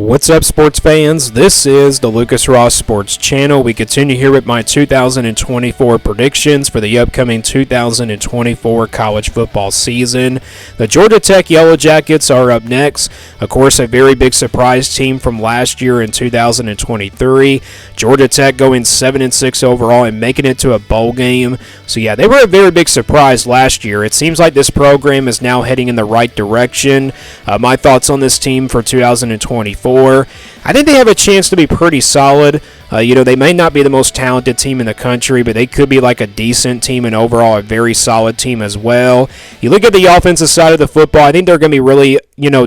What's up, sports fans? This is the Lucas Ross Sports Channel. We continue here with my 2024 predictions for the upcoming 2024 college football season. The Georgia Tech Yellow Jackets are up next. Of course, a very big surprise team from last year in 2023. Georgia Tech going 7-6 overall and making it to a bowl game. So yeah, they were a very big surprise last year. It seems like this program is now heading in the right direction. My thoughts on this team for 2024. I think they have a chance to be pretty solid. They may not be the most talented team in the country, but they could be like a decent team and overall a very solid team as well. You look at the offensive side of the football, I think they're going to be really,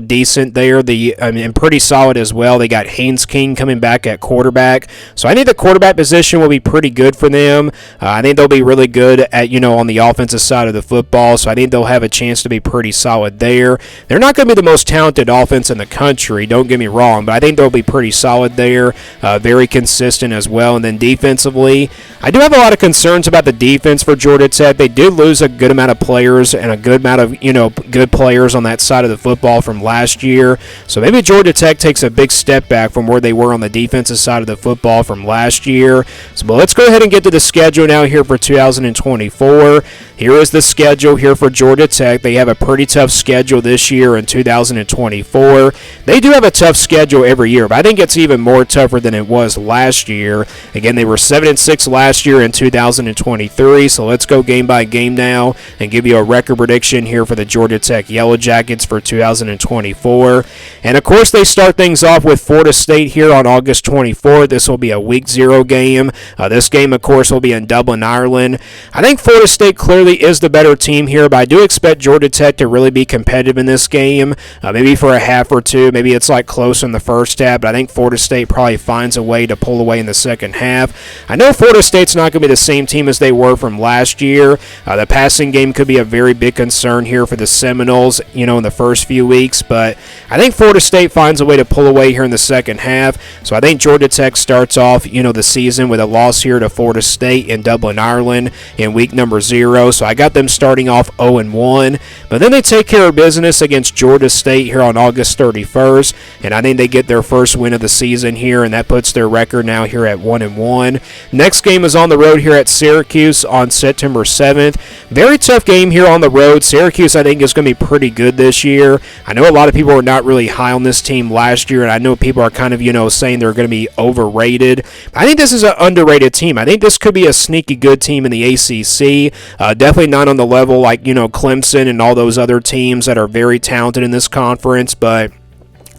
decent there. And pretty solid as well. They got Haynes King coming back at quarterback. So I think the quarterback position will be pretty good for them. I think they'll be really good at, on the offensive side of the football. So I think they'll have a chance to be pretty solid there. They're not going to be the most talented offense in the country, don't get me wrong, but I think they'll be pretty solid there. Very consistent as well. And then defensively, I do have a lot of concerns about the defense for Georgia Tech. They did lose a good amount of players and a good amount of good players on that side of the football from last year. So maybe Georgia Tech takes a big step back from where they were on the defensive side of the football from last year. But let's go ahead and get to the schedule now here for 2024. Here is the schedule here for Georgia Tech. They have a pretty tough schedule this year in 2024. They do have a tough schedule every year, but I think it's even more tougher than it was last year. Again, they were 7-6 last year in 2023, so let's go game by game now and give you a record prediction here for the Georgia Tech Yellow Jackets for 2024. And of course, they start things off with Florida State here on August 24th. This will be a Week 0 game. This game, of course, will be in Dublin, Ireland. I think Florida State clearly is the better team here, but I do expect Georgia Tech to really be competitive in this game, maybe for a half or two. Maybe it's like close in the first half, but I think Florida State probably finds a way to pull away in the second half. I know Florida State's not going to be the same team as they were from last year. The passing game could be a very big concern here for the Seminoles, in the first few weeks, but I think Florida State finds a way to pull away here in the second half. So I think Georgia Tech starts off, the season with a loss here to Florida State in Dublin, Ireland in week number 0. So I got them starting off 0-1, but then they take care of business against Georgia State here on August 31st, and I think they get their first win of the season here, and that puts their record now here at 1-1. Next game is on the road here at Syracuse on September 7th. Very tough game here on the road. Syracuse, I think, is going to be pretty good this year. I know a lot of people were not really high on this team last year, and I know people are kind of, saying they're going to be overrated. I think this is an underrated team. I think this could be a sneaky good team in the ACC. Definitely not on the level like, Clemson and all those other teams that are very talented in this conference, but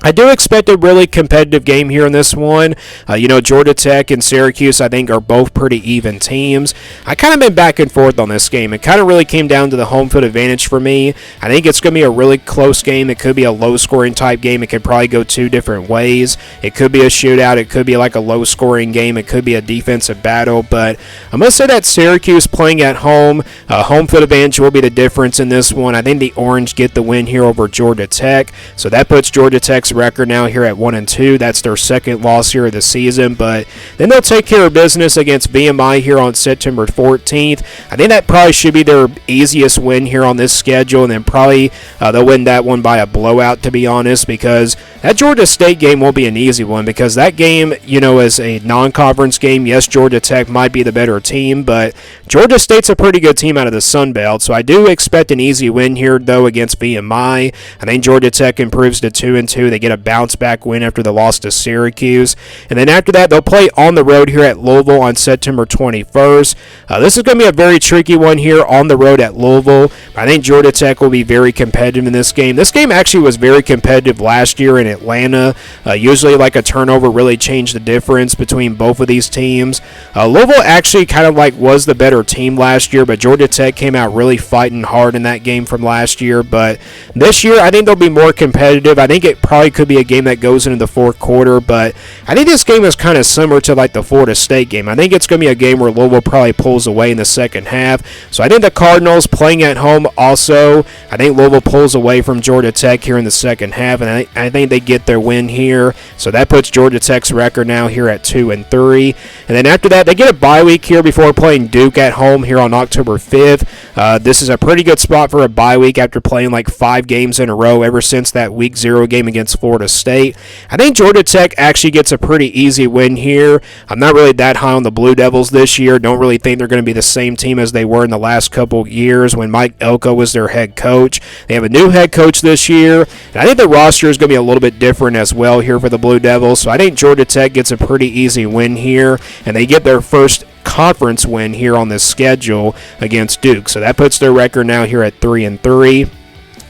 I do expect a really competitive game here in this one. Georgia Tech and Syracuse, I think, are both pretty even teams. I kind of been back and forth on this game. It kind of really came down to the home field advantage for me. I think it's going to be a really close game. It could be a low-scoring type game. It could probably go two different ways. It could be a shootout. It could be like a low-scoring game. It could be a defensive battle. But I'm going to say that Syracuse playing at home, home field advantage will be the difference in this one. I think the Orange get the win here over Georgia Tech. So that puts Georgia Tech's record now here at 1-2. That's their second loss here of the season, but then they'll take care of business against VMI here on September 14th. I think that probably should be their easiest win here on this schedule, and then probably they'll win that one by a blowout, to be honest, because that Georgia State game won't be an easy one, because that game, is a non-conference game. Yes, Georgia Tech might be the better team, but Georgia State's a pretty good team out of the Sun Belt, so I do expect an easy win here, though, against VMI. I think Georgia Tech improves to 2-2. They get a bounce back win after the loss to Syracuse, and then after that they'll play on the road here at Louisville on September 21st. This is going to be a very tricky one here on the road at Louisville. I think Georgia Tech will be very competitive in this game. This game actually was very competitive last year in Atlanta. Usually like a turnover really changed the difference between both of these teams. Louisville actually kind of like was the better team last year, but Georgia Tech came out really fighting hard in that game from last year. But this year I think they'll be more competitive. I think it probably could be a game that goes into the fourth quarter, but I think this game is kind of similar to like the Florida State game. I think it's going to be a game where Louisville probably pulls away in the second half. So I think the Cardinals playing at home also, I think Louisville pulls away from Georgia Tech here in the second half, and I think they get their win here. So that puts Georgia Tech's record now here at 2-3. And then after that, they get a bye week here before playing Duke at home here on October 5th. This is a pretty good spot for a bye week after playing like 5 games in a row ever since that Week 0 game against Florida State. I think Georgia Tech actually gets a pretty easy win here. I'm not really that high on the Blue Devils this year. Don't really think they're going to be the same team as they were in the last couple years when Mike Elko was their head coach. They have a new head coach this year, and I think the roster is going to be a little bit different as well here for the Blue Devils. So I think Georgia Tech gets a pretty easy win here, and they get their first conference win here on this schedule against Duke. So that puts their record now here at 3-3.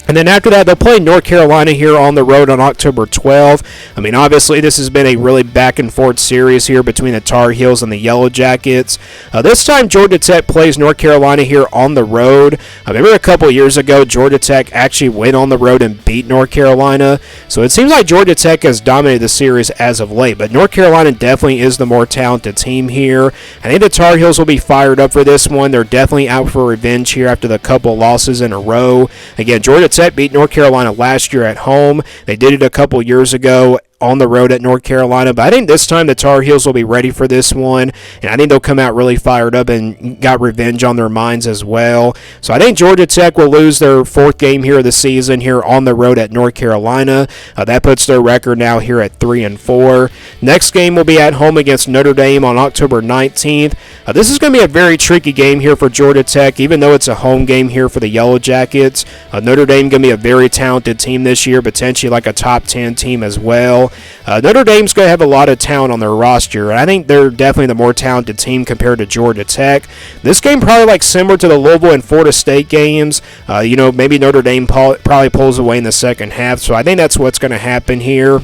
And then after that, they'll play North Carolina here on the road on October 12th. I mean, obviously, this has been a really back-and-forth series here between the Tar Heels and the Yellow Jackets. This time, Georgia Tech plays North Carolina here on the road. I remember a couple years ago, Georgia Tech actually went on the road and beat North Carolina. So it seems like Georgia Tech has dominated the series as of late. But North Carolina definitely is the more talented team here. I think the Tar Heels will be fired up for this one. They're definitely out for revenge here after the couple losses in a row. Again, Georgia Tech beat North Carolina last year at home. They did it a couple years ago on the road at North Carolina, but I think this time the Tar Heels will be ready for this one, and I think they'll come out really fired up and got revenge on their minds as well. So I think Georgia Tech will lose their fourth game here of the season here on the road at North Carolina. That puts their record now here at 3-4. Next game will be at home against Notre Dame on October 19th. This is going to be a very tricky game here for Georgia Tech, even though it's a home game here for the Yellow Jackets. Notre Dame going to be a very talented team this year, potentially like a top 10 team as well. Notre Dame's going to have a lot of talent on their roster, and I think they're definitely the more talented team compared to Georgia Tech. This game probably like similar to the Louisville and Florida State games. Maybe Notre Dame probably pulls away in the second half, so I think that's what's going to happen here.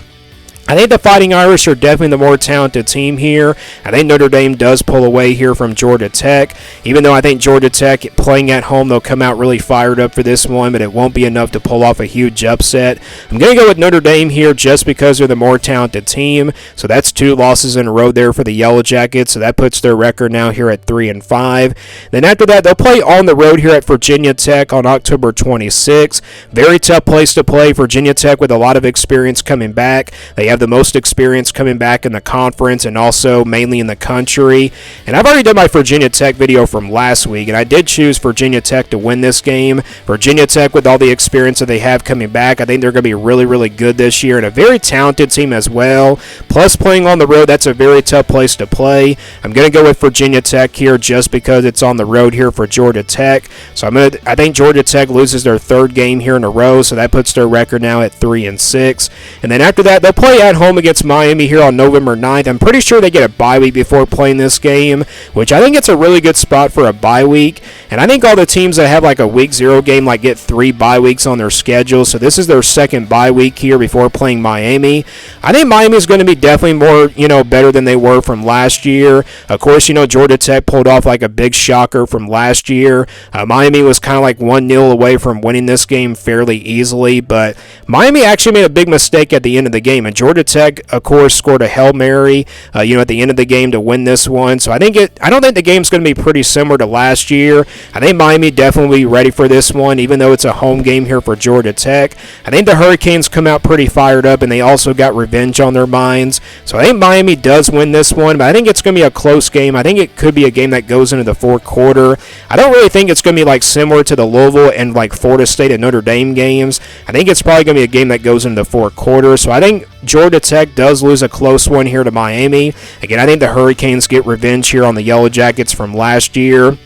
I think the Fighting Irish are definitely the more talented team here. I think Notre Dame does pull away here from Georgia Tech. Even though I think Georgia Tech, playing at home, they'll come out really fired up for this one, but it won't be enough to pull off a huge upset. I'm going to go with Notre Dame here just because they're the more talented team. So that's 2 losses in a row there for the Yellow Jackets. So that puts their record now here at 3-5. Then after that, they'll play on the road here at Virginia Tech on October 26th. Very tough place to play. Virginia Tech with a lot of experience coming back. They have the most experience coming back in the conference and also mainly in the country. And I've already done my Virginia Tech video from last week, and I did choose Virginia Tech to win this game. Virginia Tech, with all the experience that they have coming back, I think they're going to be really, really good this year, and a very talented team as well. Plus, playing on the road, that's a very tough place to play. I'm going to go with Virginia Tech here just because it's on the road here for Georgia Tech. So I think Georgia Tech loses their 3rd game here in a row, so that puts their record now at 3-6. And then after that, they'll play at home against Miami here on November 9th. I'm pretty sure they get a bye week before playing this game, which I think it's a really good spot for a bye week. And I think all the teams that have like a week 0 game like get 3 bye weeks on their schedule. So this is their 2nd bye week here before playing Miami. I think Miami is going to be definitely more, better than they were from last year. Of course, Georgia Tech pulled off like a big shocker from last year. Miami was kind of like 1-0 away from winning this game fairly easily, but Miami actually made a big mistake at the end of the game, and Georgia Tech, of course, scored a Hail Mary, at the end of the game to win this one. So I don't think the game's going to be pretty similar to last year. I think Miami definitely will be ready for this one, even though it's a home game here for Georgia Tech. I think the Hurricanes come out pretty fired up, and they also got revenge on their minds. So I think Miami does win this one, but I think it's going to be a close game. I think it could be a game that goes into the 4th quarter. I don't really think it's going to be like similar to the Louisville and like Florida State and Notre Dame games. I think it's probably going to be a game that goes into the 4th quarter. So I think Georgia Tech does lose a close one here to Miami. Again, I think the Hurricanes get revenge here on the Yellow Jackets from last year.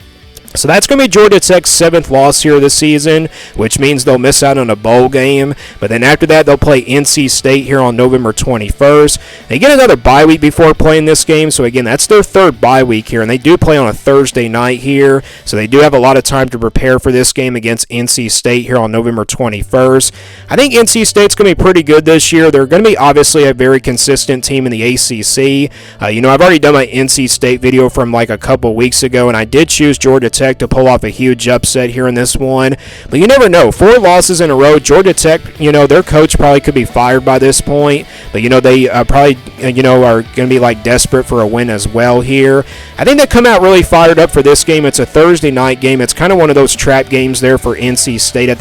So that's going to be Georgia Tech's 7th loss here this season, which means they'll miss out on a bowl game. But then after that, they'll play NC State here on November 21st. They get another bye week before playing this game. So again, that's their 3rd bye week here, and they do play on a Thursday night here. So they do have a lot of time to prepare for this game against NC State here on November 21st. I think NC State's going to be pretty good this year. They're going to be obviously a very consistent team in the ACC. I've already done my NC State video from like a couple weeks ago, and I did choose Georgia Tech to pull off a huge upset here in this one. But you never know. 4 losses in a row. Georgia Tech, their coach probably could be fired by this point. But, they probably, are going to be like desperate for a win as well here. I think they come out really fired up for this game. It's a Thursday night game. It's kind of one of those trap games there for NC State at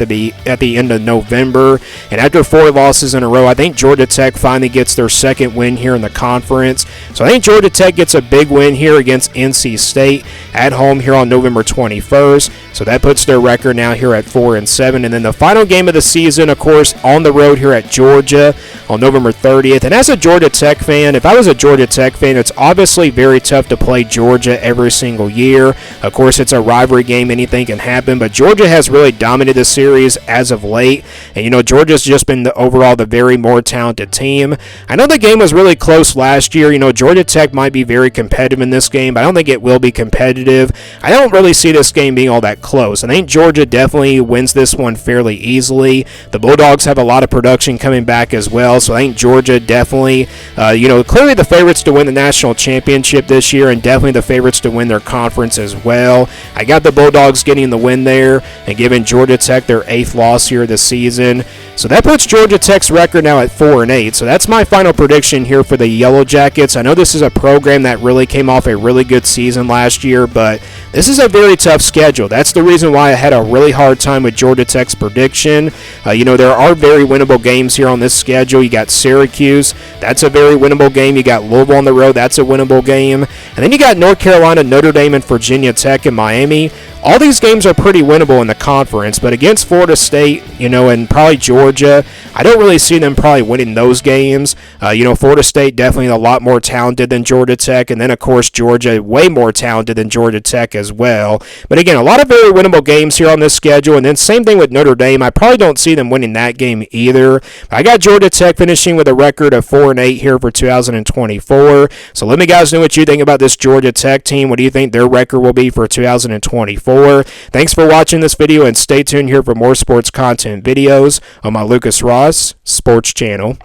the end of November. And after 4 losses in a row, I think Georgia Tech finally gets their 2nd win here in the conference. So I think Georgia Tech gets a big win here against NC State at home here on November 21st. So that puts their record now here at 4-7. And then the final game of the season, of course, on the road here at Georgia on November 30th. And as a Georgia Tech fan, if I was a Georgia Tech fan, it's obviously very tough to play Georgia every single year. Of course, it's a rivalry game. Anything can happen. But Georgia has really dominated the series as of late. And, you know, Georgia's just been overall the very more talented team. I know the game was really close last year. You know, Georgia Tech might be very competitive in this game, but I don't think it will be competitive. I don't really see this game being all that close. I think Georgia definitely wins this one fairly easily. The Bulldogs have a lot of production coming back as well, so I think Georgia definitely, clearly the favorites to win the national championship this year, and definitely the favorites to win their conference as well. I got the Bulldogs getting the win there and giving Georgia Tech their 8th loss here this season. So that puts Georgia Tech's record now at 4-8. So that's my final prediction here for the Yellow Jackets. I know this is a program that really came off a really good season last year, but this is a very tough schedule. That's the reason why I had a really hard time with Georgia Tech's prediction. There are very winnable games here on this schedule. You got Syracuse. That's a very winnable game. You got Louisville on the road. That's a winnable game. And then you got North Carolina, Notre Dame, and Virginia Tech and Miami. All these games are pretty winnable in the conference, but against Florida State, and probably Georgia, I don't really see them probably winning those games. Florida State definitely a lot more talented than Georgia Tech, and then, of course, Georgia way more talented than Georgia Tech as well. But again, a lot of very winnable games here on this schedule, and then same thing with Notre Dame. I probably don't see them winning that game either. I got Georgia Tech finishing with a record of 4-8 here for 2024. So let me guys know what you think about this Georgia Tech team. What do you think their record will be for 2024? Thanks for watching this video, and stay tuned here for more sports content videos on my Lucas Ross Sports channel.